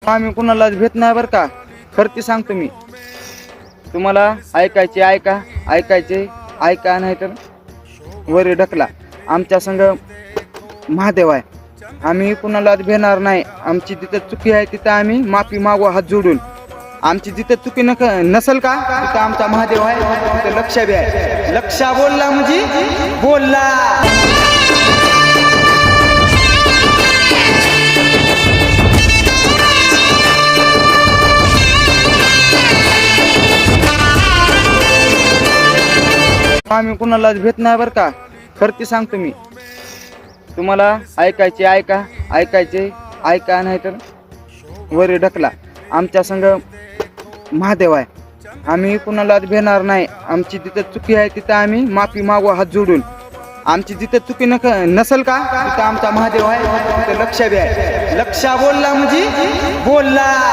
आम्ही कुणालाच भेट नाही बरं का. खरं ती सांगतो मी तुम्हाला. ऐकायचे ऐका, ऐकायचे ऐका, नाही तर वर ढकला. आमच्या संग महादेव आहे. आम्ही कुणालाच भेटणार नाही. आमची जिथं चुकी आहे तिथं आम्ही माफी मागू हात जोडून. आमची जिथं चुकी नसल का तिथं आमचा महादेव आहे. तिथं लक्ष बी आहे. लक्ष बोलला म्हणजे बोलला. आम्ही कुणालाच भेट नाही बरं का. खरं ती सांगतो मी तुम्हाला. ऐकायचे ऐका, ऐकायचे ऐका, नाही तर वर ढकला. आमच्या संग महादेव आहे. आम्ही कुणालाच भेटणार नाही. आमची जिथं चुकी आहे तिथं आम्ही माफी मागू हात जोडून. आमची जिथं चुकी नसल का तिथं आमचा महादेव आहे. तिथं लक्ष बी आहे. लक्ष बोलला म्हणजे बोलला.